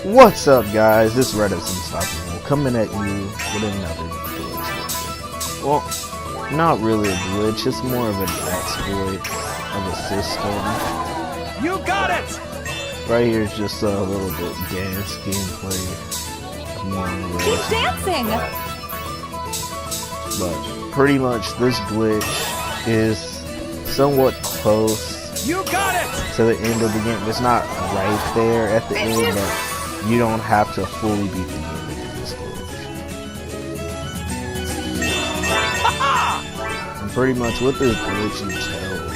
What's up, guys? This is REDXUNSTOPABLE coming at you with another glitch. Well, not really a glitch, it's more of an exploit of a system. You got it! Right here is just a little bit dance gameplay. Keep dancing! But pretty much this glitch is somewhat close you got it! to the end of the game. It's not right there at the end, but you don't have to fully beat the game to do this glitch. And pretty much what this glitch entails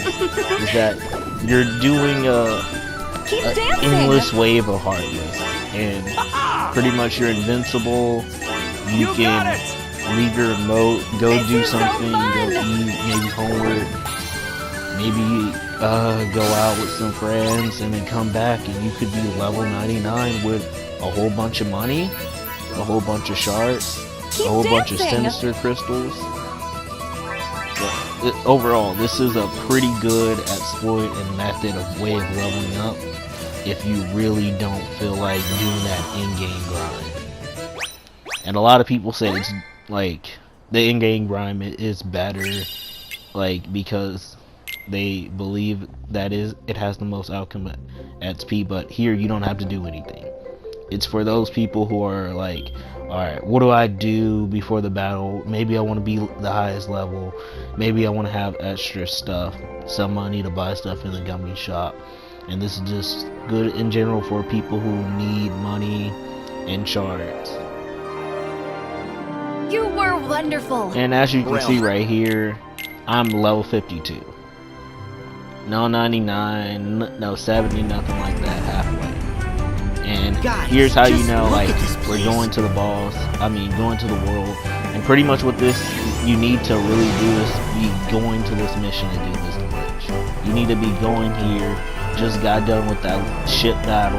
is that you're doing an endless wave of hardness, and pretty much you're invincible. You can leave your remote, go do something, go eat, maybe homework, maybe go out with some friends, and then come back and you could be level 99 with a whole bunch of money, a whole bunch of shards, a whole bunch of Sinister Crystals. But overall, this is a pretty good exploit and method of way of leveling up if you really don't feel like doing that in-game grind. And a lot of people say it's like the in-game grind is better, like because they believe that it has the most outcome at XP, but here you don't have to do anything. It's for those people who are like, alright, what do I do before the battle? Maybe I want to be the highest level, maybe I want to have extra stuff, some money to buy stuff in the gummy shop. And this is just good in general for people who need money and shards. You were wonderful. And as you can see right here, I'm level 52. No 99, no 70, nothing like that, halfway. And here's how you know, like, we're going to the boss, going to the world. And pretty much what this, you need to really do is be going to this mission to do this glitch. You need to be going here, just got done with that ship battle.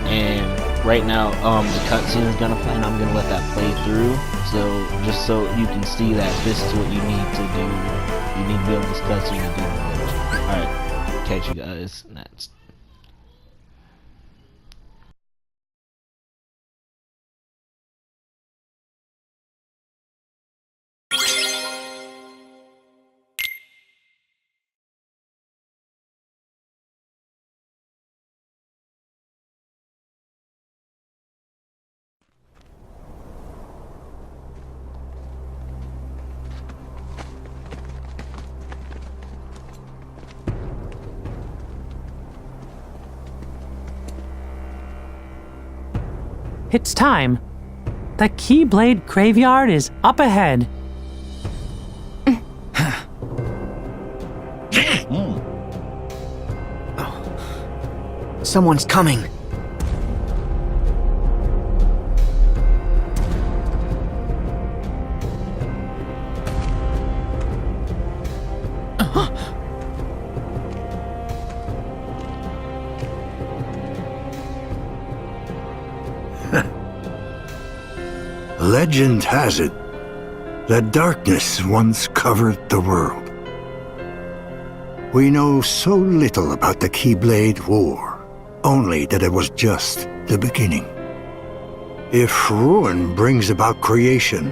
And right now, the cutscene is gonna play, and I'm gonna let that play through. So, just so you can see that this is what you need to do. You need to be on this cutscene to do the glitch. Alright, catch you guys next. It's time. The Keyblade Graveyard is up ahead. Someone's coming. Legend has it that darkness once covered the world. We know so little about the Keyblade War, only that it was just the beginning. If ruin brings about creation,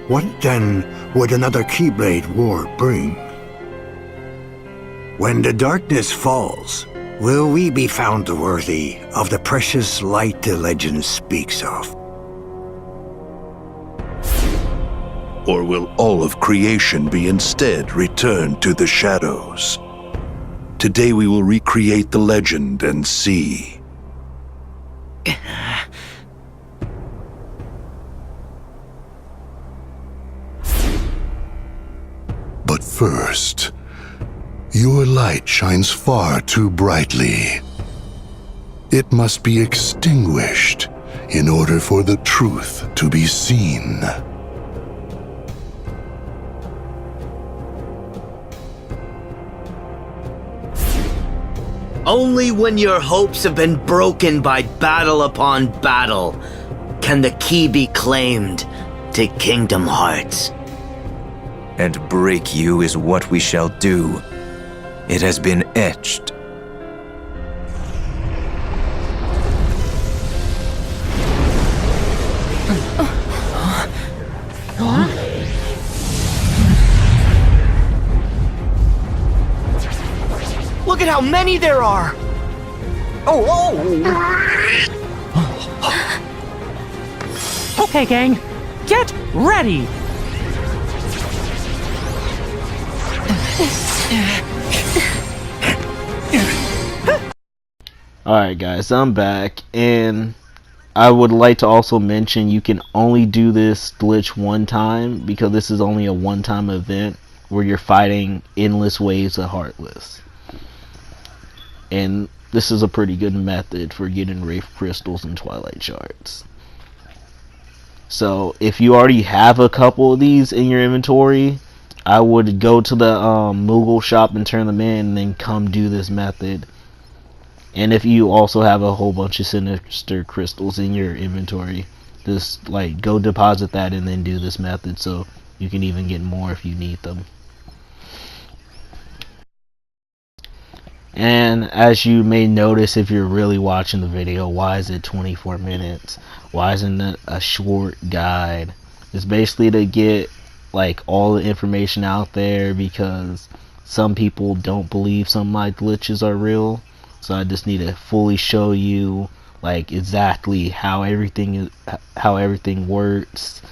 what then would another Keyblade War bring? When the darkness falls, will we be found worthy of the precious light the legend speaks of? Or will all of creation be instead returned to the shadows? Today we will recreate the legend and see. But first, your light shines far too brightly. It must be extinguished in order for the truth to be seen. Only when your hopes have been broken by battle upon battle can the key be claimed to Kingdom Hearts. And break you is what we shall do. It has been etched. how many there are! Okay, gang, get ready! Alright guys, I'm back, and I would like to also mention you can only do this glitch one time, because this is only a one-time event where you're fighting endless waves of Heartless. And this is a pretty good method for getting Wraith Crystals and Twilight Shards. So if you already have a couple of these in your inventory, I would go to the Moogle shop and turn them in, and then come do this method. And if you also have a whole bunch of Sinister Crystals in your inventory, just like go deposit that and then do this method, so you can even get more if you need them. And as you may notice if you're really watching the video, why is it 24 minutes? Why isn't it a short guide? It's basically to get like all the information out there, because some people don't believe some of my glitches are real. So I just need to fully show you like exactly how everything works,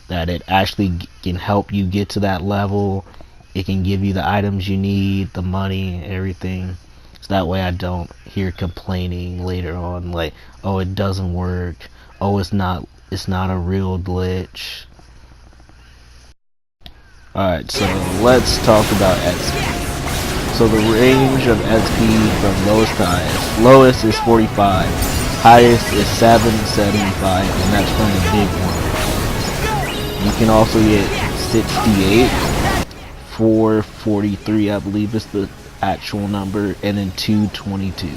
that it actually can help you get to that level. It can give you the items you need, the money, everything. So that way I don't hear complaining later on like, oh, it doesn't work. Oh, it's not a real glitch. Alright, so let's talk about XP. So the range of XP from lowest to highest. Lowest is 45, highest is 775, and that's from the big one. You can also get 68, 443 I believe is the actual number, and then 222.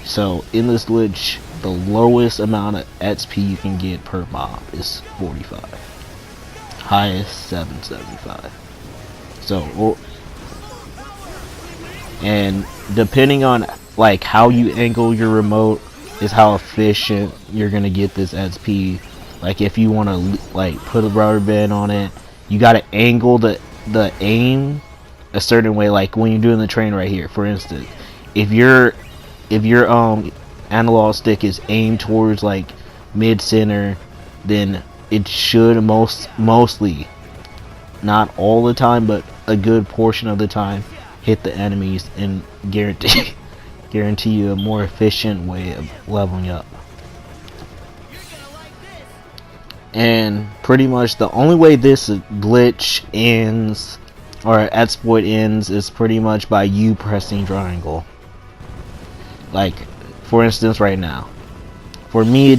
So in this glitch, the lowest amount of XP you can get per mob is 45. Highest 775. So and depending on like how you angle your remote is how efficient you're gonna get this XP. Like if you want to like put a rubber band on it, you got to angle the aim a certain way. Like when you're doing the train right here, for instance, if your analog stick is aimed towards like mid center, then it should mostly, not all the time, but a good portion of the time, hit the enemies and guarantee you a more efficient way of leveling up. And pretty much the only way this glitch ends or exploit ends is pretty much by you pressing triangle. Like for instance right now, for me it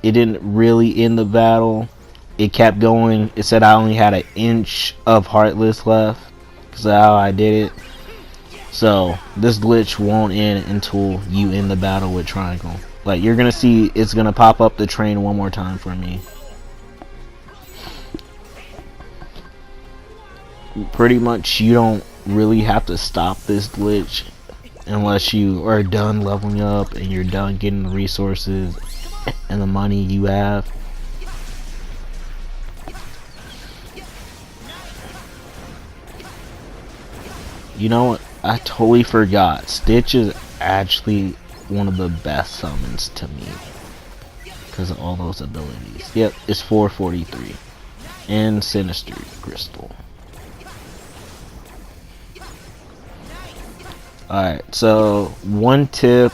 didn't really end the battle. It kept going. It said I only had an inch of Heartless left, because of how I did it. So this glitch won't end until you end the battle with triangle. Like you're gonna see it's gonna pop up the train one more time for me. Pretty much you don't really have to stop this glitch unless you are done leveling up and you're done getting the resources and the money you have. You know what? I totally forgot. Stitch is actually one of the best summons to me because of all those abilities. Yep, it's 443. And Sinister Crystal. Alright, so one tip,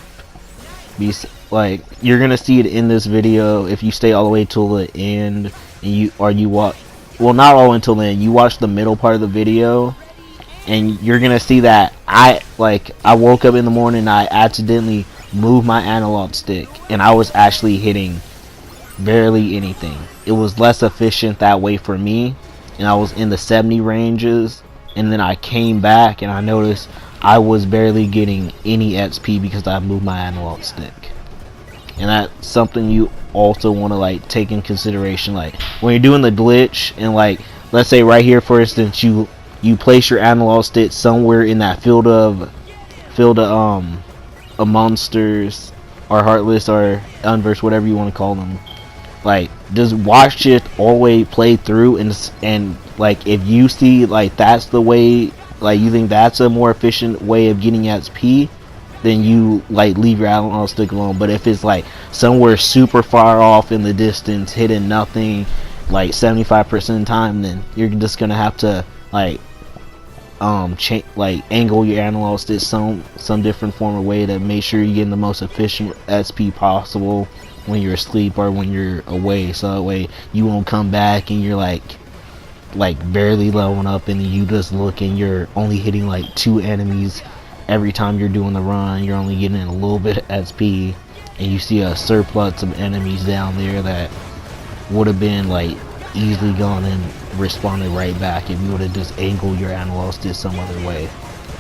like you're gonna see it in this video if you stay all the way till the end, and you watch, well, not all until then, you watch the middle part of the video, and you're gonna see that I woke up in the morning and I accidentally moved my analog stick and I was actually hitting barely anything. It was less efficient that way for me, and I was in the 70 ranges, and then I came back and I noticed I was barely getting any XP because I moved my analog stick. And that's something you also want to like take in consideration. Like when you're doing the glitch, and like let's say right here for instance, you place your analog stick somewhere in that field of monsters or Heartless or Unverse, whatever you want to call them. Like just watch it all the way play through, and like if you see like that's the way like you think that's a more efficient way of getting XP, then you like leave your analog stick alone. But if it's like somewhere super far off in the distance, hitting nothing like 75% of the time, then you're just gonna have to like angle your analog stick some different form of way to make sure you're getting the most efficient XP possible when you're asleep or when you're away, so that way you won't come back and you're like barely leveling up and you just look and you're only hitting like 2 enemies every time you're doing the run. You're only getting a little bit of XP and you see a surplus of enemies down there that would have been like easily gone and responded right back if you would have just angled your analog stick some other way.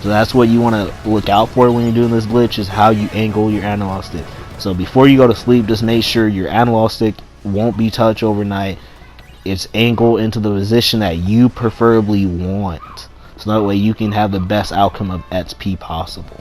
So that's what you want to look out for when you're doing this glitch, is how you angle your analog stick. So before you go to sleep, just make sure your analog stick won't be touched overnight. It's angled into the position that you preferably want, so that way you can have the best outcome of XP possible.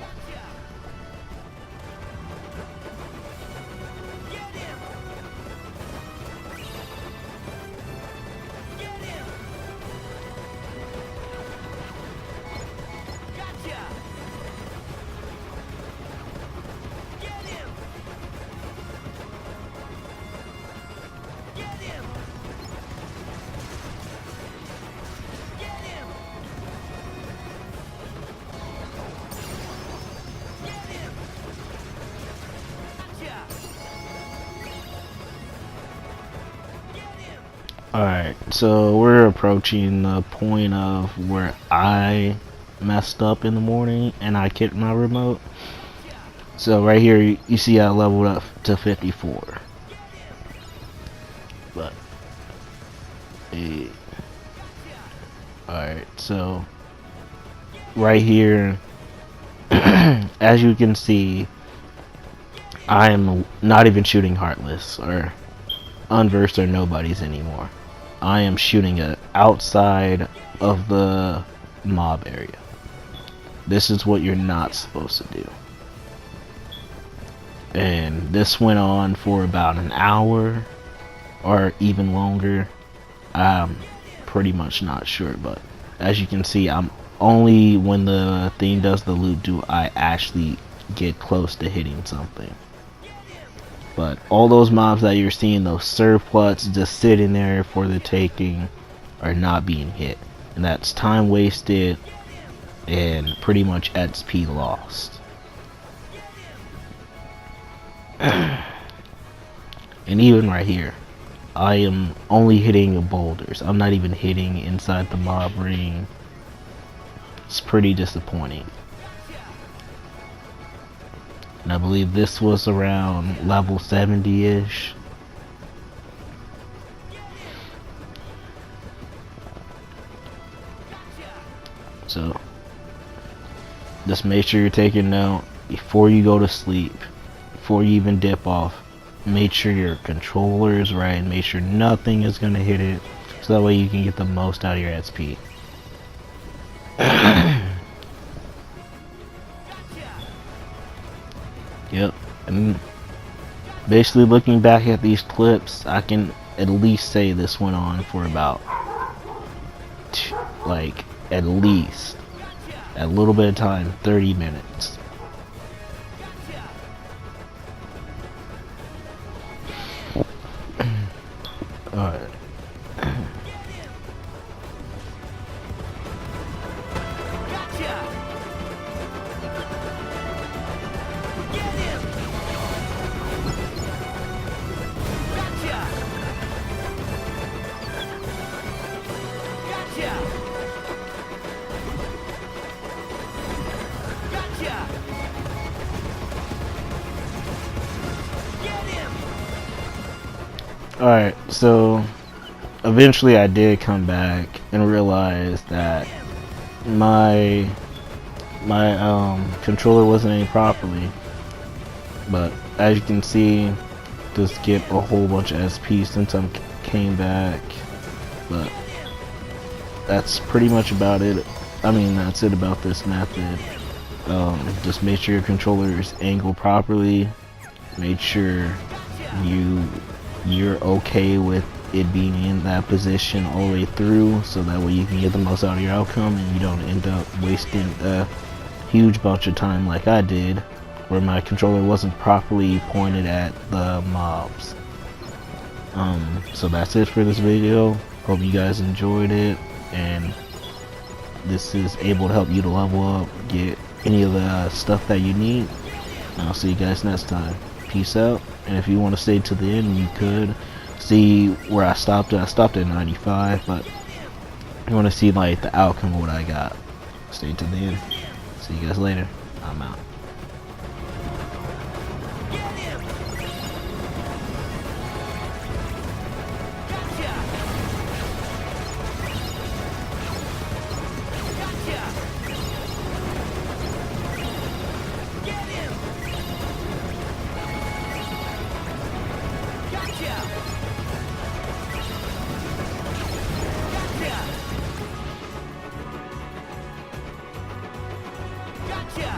Alright, so we're approaching the point of where I messed up in the morning and I kicked my remote. So right here you see I leveled up to 54. But alright, so right here as you can see, I am not even shooting Heartless or Unversed or Nobodies anymore. I am shooting it outside of the mob area. This is what you're not supposed to do. And this went on for about an hour or even longer. I'm pretty much not sure, but as you can see, I'm only when the thing does the loop do I actually get close to hitting something. But all those mobs that you're seeing, those surplus just sitting there for the taking, are not being hit. And that's time wasted and pretty much XP lost. And even right here, I am only hitting boulders. I'm not even hitting inside the mob ring. It's pretty disappointing. And I believe this was around level 70-ish. So just make sure you're taking note before you go to sleep, before you even dip off. Make sure your controller is right and make sure nothing is going to hit it, so that way you can get the most out of your XP. Yep, and basically looking back at these clips, I can at least say this went on for about at least a little bit of time, 30 minutes. Alright. Alright, so eventually I did come back and realize that my controller wasn't aimed properly. But as you can see, just skip a whole bunch of SP since I came back. But that's pretty much about it. I mean, that's it about this method. Just make sure your controller is angled properly. Make sure you're okay with it being in that position all the way through, so that way you can get the most out of your outcome and you don't end up wasting a huge bunch of time like I did, where my controller wasn't properly pointed at the mobs. So that's it for this video. Hope you guys enjoyed it, and this is able to help you to level up, get any of the stuff that you need. And I'll see you guys next time. Peace out. And if you want to stay to the end, you could see where I stopped at. I stopped at 95, but you want to see like the outcome of what I got, stay to the end. See you guys later. I'm out. Gotcha!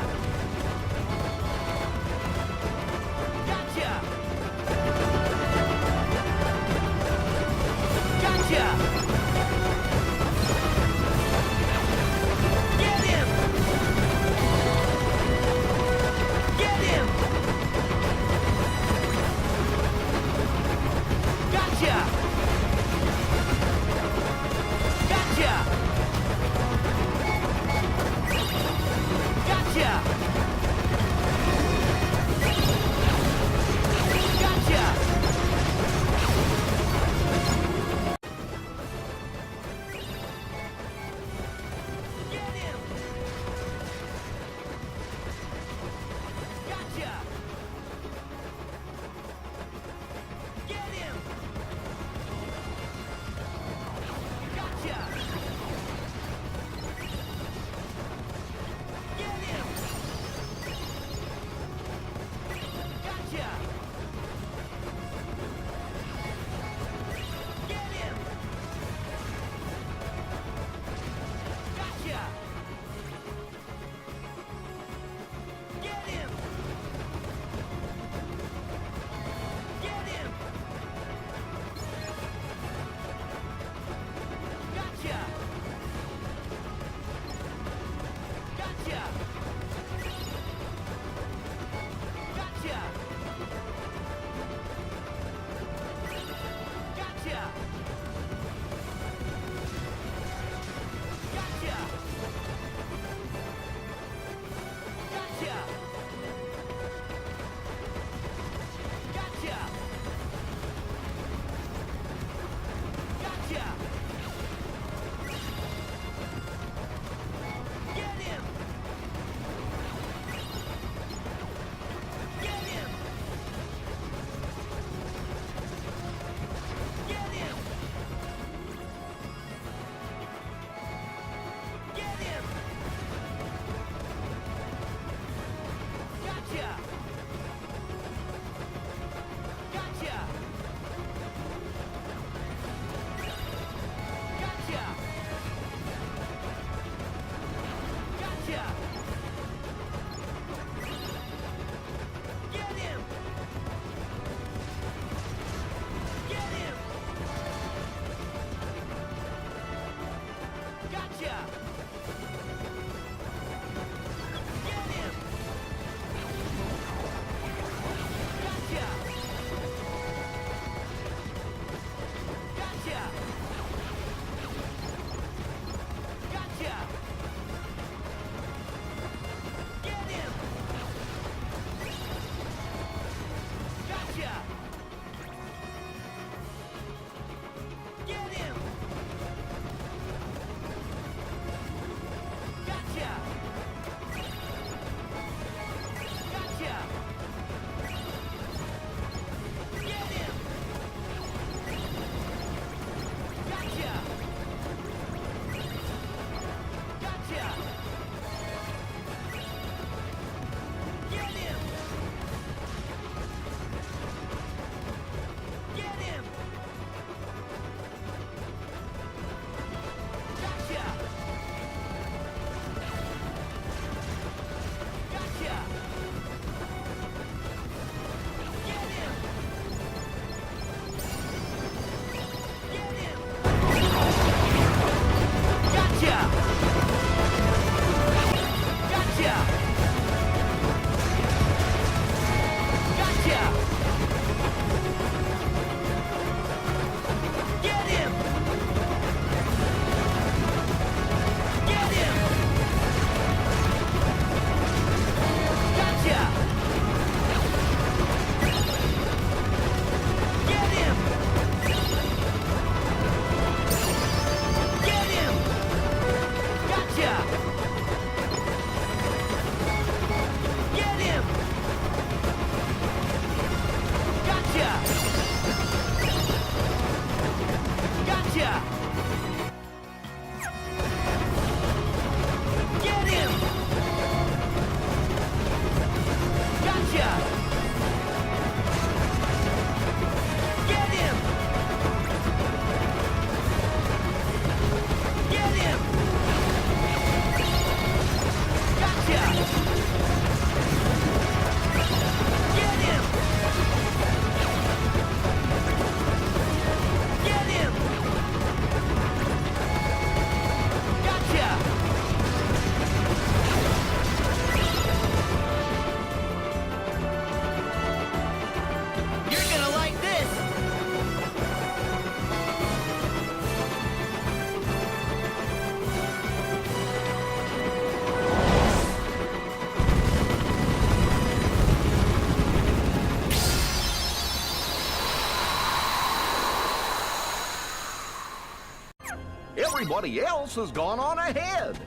Everybody else has gone on ahead.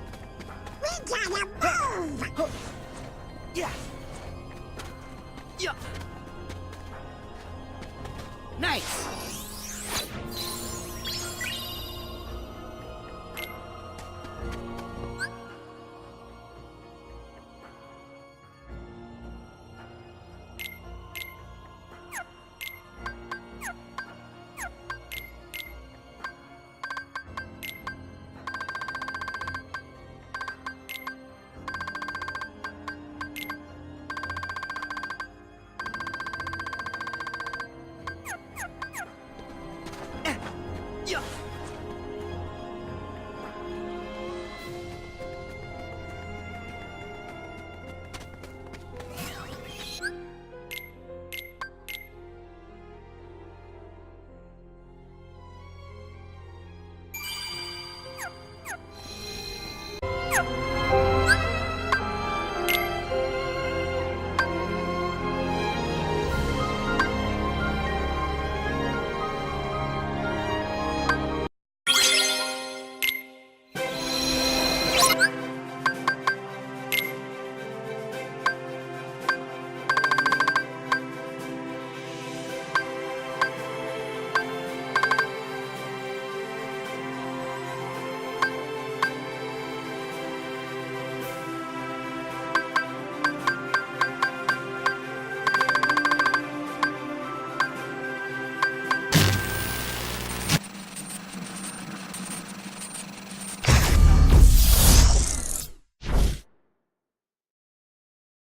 We gotta move! Yeah. Yeah. Nice.